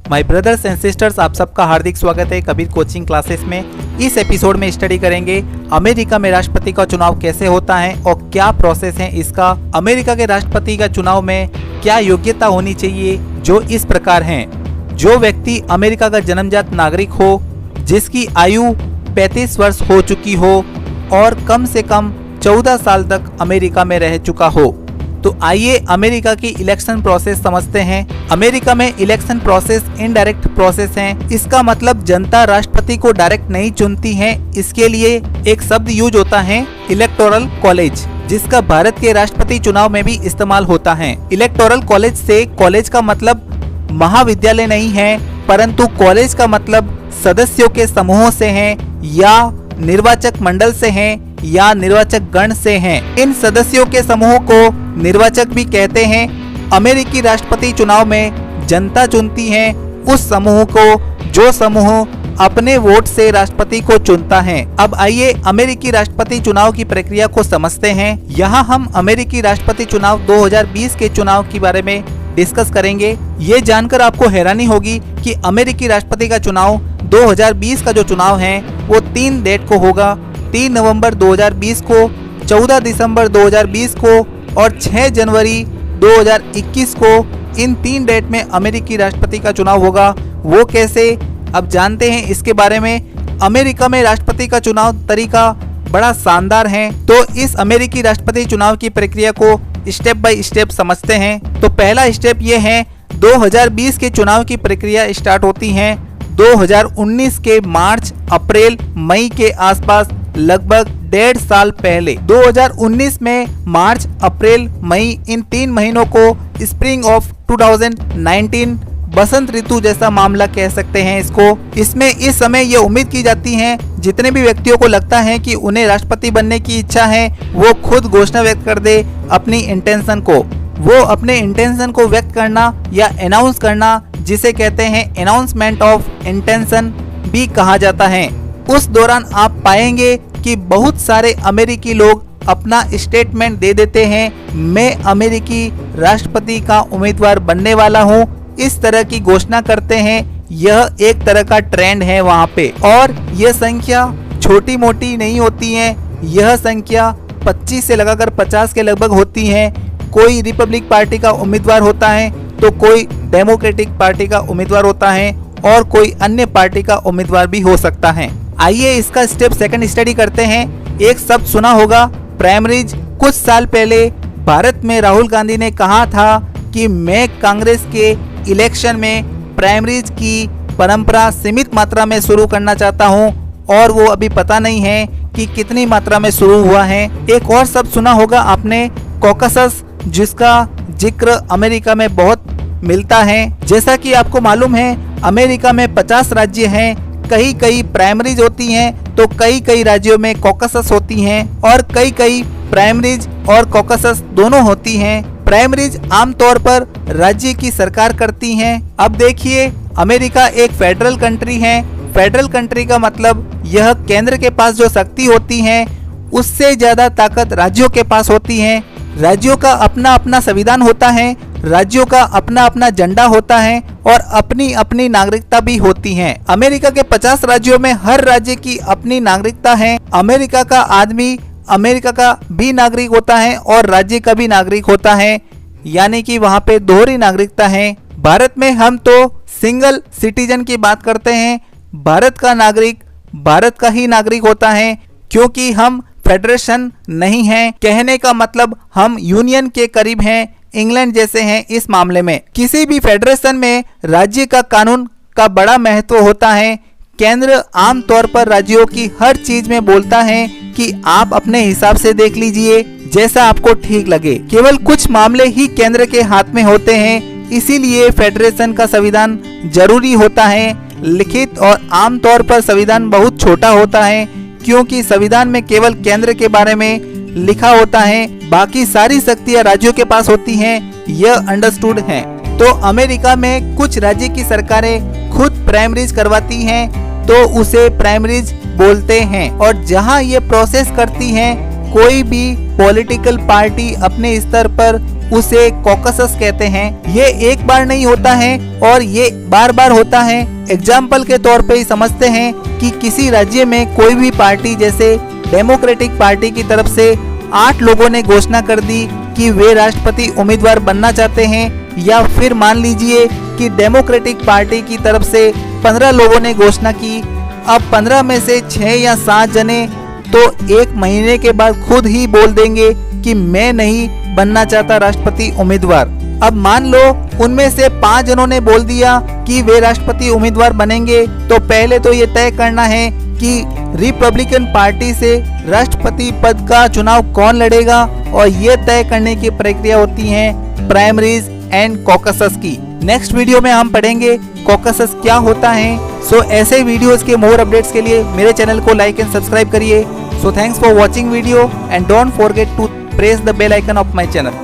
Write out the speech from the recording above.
My brothers and sisters, आप सबका हार्दिक स्वागत है कबीर कोचिंग क्लासेस में। इस एपिसोड में स्टडी करेंगे अमेरिका में राष्ट्रपति का चुनाव कैसे होता है और क्या प्रोसेस है इसका। अमेरिका के राष्ट्रपति का चुनाव में क्या योग्यता होनी चाहिए, जो इस प्रकार हैं। जो व्यक्ति अमेरिका का जन्मजात नागरिक हो, जिसकी आयु 35 वर्ष हो चुकी हो और कम से कम 14 साल तक अमेरिका में रह चुका हो। तो आइए अमेरिका की इलेक्शन प्रोसेस समझते हैं। अमेरिका में इलेक्शन प्रोसेस इनडायरेक्ट प्रोसेस है। इसका मतलब जनता राष्ट्रपति को डायरेक्ट नहीं चुनती है। इसके लिए एक शब्द यूज होता है इलेक्टोरल कॉलेज, जिसका भारत के राष्ट्रपति चुनाव में भी इस्तेमाल होता है। इलेक्टोरल कॉलेज से कॉलेज का मतलब महाविद्यालय नहीं है, परंतु कॉलेज का मतलब सदस्यों के समूहों से है या निर्वाचक मंडल से हैं या निर्वाचक गण से हैं। इन सदस्यों के समूह को निर्वाचक भी कहते हैं। अमेरिकी राष्ट्रपति चुनाव में जनता चुनती है उस समूह को, जो समूह अपने वोट से राष्ट्रपति को चुनता है। अब आइए अमेरिकी राष्ट्रपति चुनाव की प्रक्रिया को समझते हैं। यहाँ हम अमेरिकी राष्ट्रपति चुनाव 2020 के चुनाव के बारे में डिस्कस करेंगे। ये जानकर आपको हैरानी होगी कि अमेरिकी राष्ट्रपति का चुनाव 2020 का जो चुनाव है वो 3 डेट को होगा। 3 नवंबर 2020 को, 14 दिसंबर 2020 को और 6 जनवरी 2021 को। इन 3 डेट में अमेरिकी राष्ट्रपति का चुनाव होगा। वो कैसे, अब जानते हैं इसके बारे में। अमेरिका में राष्ट्रपति का चुनाव तरीका बड़ा शानदार है। तो इस अमेरिकी राष्ट्रपति चुनाव की प्रक्रिया को स्टेप बाय स्टेप समझते हैं। तो पहला स्टेप ये है, 2020 के चुनाव की प्रक्रिया स्टार्ट होती है 2019 के मार्च, अप्रैल, मई के आसपास, लगभग 1.5 साल पहले। 2019 में मार्च, अप्रैल, मई, इन 3 महीनों को स्प्रिंग ऑफ 2019 बसंत ऋतु जैसा मामला कह सकते हैं इसको। इसमें इस समय ये उम्मीद की जाती है, जितने भी व्यक्तियों को लगता है कि उन्हें राष्ट्रपति बनने की इच्छा है, वो खुद घोषणा व्यक्त कर दे अपनी इंटेंशन को। वो अपने इंटेंशन को व्यक्त करना या अनाउंस करना, जिसे कहते हैं अनाउंसमेंट ऑफ इंटेंशन भी कहा जाता है। उस दौरान आप पाएंगे कि बहुत सारे अमेरिकी लोग अपना स्टेटमेंट दे देते हैं, मैं अमेरिकी राष्ट्रपति का उम्मीदवार बनने वाला हूं। इस तरह की घोषणा करते हैं। यह एक तरह का ट्रेंड है वहां पे। और यह संख्या छोटी मोटी नहीं होती है। यह संख्या 25 से लगाकर 50 के लगभग होती है। कोई रिपब्लिक पार्टी का उम्मीदवार होता है तो कोई डेमोक्रेटिक पार्टी का उम्मीदवार होता है और कोई अन्य पार्टी का उम्मीदवार भी हो सकता है। आइए इसका स्टेप सेकंड स्टडी करते हैं। एक शब्द सुना होगा, प्राइमरीज। कुछ साल पहले भारत में राहुल गांधी ने कहा था कि मैं कांग्रेस के इलेक्शन में प्राइमरीज की परंपरा सीमित मात्रा में शुरू करना चाहता हूं, और वो अभी पता नहीं है कि कितनी मात्रा में शुरू हुआ है। एक और शब्द सुना होगा आपने, कॉकसस, जिसका जिक्र अमेरिका में बहुत मिलता है। जैसा कि आपको मालूम है, अमेरिका में 50 राज्य हैं। कई प्राइमरीज होती हैं तो कई राज्यों में कॉकसस होती हैं, और कई प्राइमरीज और कॉकसस दोनों होती हैं। प्राइमरीज आमतौर पर राज्य की सरकार करती हैं। अब देखिए, अमेरिका एक फेडरल कंट्री है। फेडरल कंट्री का मतलब यह केंद्र के पास जो शक्ति होती है उससे ज्यादा ताकत राज्यों के पास होती है। राज्यों का अपना अपना संविधान होता है, राज्यों का अपना अपना झंडा होता है और अपनी अपनी नागरिकता भी होती है। अमेरिका के 50 राज्यों में हर राज्य की अपनी नागरिकता है। अमेरिका का आदमी अमेरिका का भी नागरिक होता है और राज्य का भी नागरिक होता है, यानी कि वहाँ पे दोहरी नागरिकता है। भारत में हम तो सिंगल सिटीजन की बात करते हैं। भारत का नागरिक भारत का ही नागरिक होता है, क्योंकि हम फेडरेशन नहीं है। कहने का मतलब हम यूनियन के करीब हैं, इंग्लैंड जैसे हैं इस मामले में। किसी भी फेडरेशन में राज्य का कानून का बड़ा महत्व होता है। केंद्र आमतौर पर राज्यों की हर चीज में बोलता है कि आप अपने हिसाब से देख लीजिए, जैसा आपको ठीक लगे। केवल कुछ मामले ही केंद्र के हाथ में होते हैं, इसीलिए फेडरेशन का संविधान जरूरी होता है, लिखित। और आमतौर पर संविधान बहुत छोटा होता है, क्योंकि संविधान में केवल केंद्र के बारे में लिखा होता है, बाकी सारी शक्तियां राज्यों के पास होती हैं। यह अंडरस्टूड है। तो अमेरिका में कुछ राज्य की सरकारें खुद प्राइमरीज करवाती हैं, तो उसे प्राइमरीज बोलते हैं। और जहां ये प्रोसेस करती हैं, कोई भी पॉलिटिकल पार्टी अपने स्तर पर उसे कॉकसस कहते हैं। ये एक बार नहीं होता है और ये बार बार होता है। एग्जाम्पल के तौर पे ही समझते हैं कि किसी राज्य में कोई भी पार्टी, जैसे डेमोक्रेटिक पार्टी की तरफ से 8 लोगों ने घोषणा कर दी कि वे राष्ट्रपति उम्मीदवार बनना चाहते हैं, या फिर मान लीजिए कि डेमोक्रेटिक पार्टी की तरफ से 15 लोगों ने घोषणा की। अब 15 में से 6 या 7 जने तो 1 महीने के बाद खुद ही बोल देंगे कि मैं नहीं बनना चाहता राष्ट्रपति उम्मीदवार। अब मान लो उनमें से 5 जनों ने बोल दिया कि वे राष्ट्रपति उम्मीदवार बनेंगे, तो पहले तो ये तय करना है कि रिपब्लिकन पार्टी से राष्ट्रपति पद का चुनाव कौन लड़ेगा, और ये तय करने की प्रक्रिया होती है प्राइमरीज एंड कॉकसस की। नेक्स्ट वीडियो में हम पढ़ेंगे कॉकसस क्या होता है। सो ऐसे वीडियोस के मोर अपडेट्स के लिए मेरे चैनल को लाइक एंड सब्सक्राइब करिए। So thanks for watching video and don't forget to press the bell icon of my channel.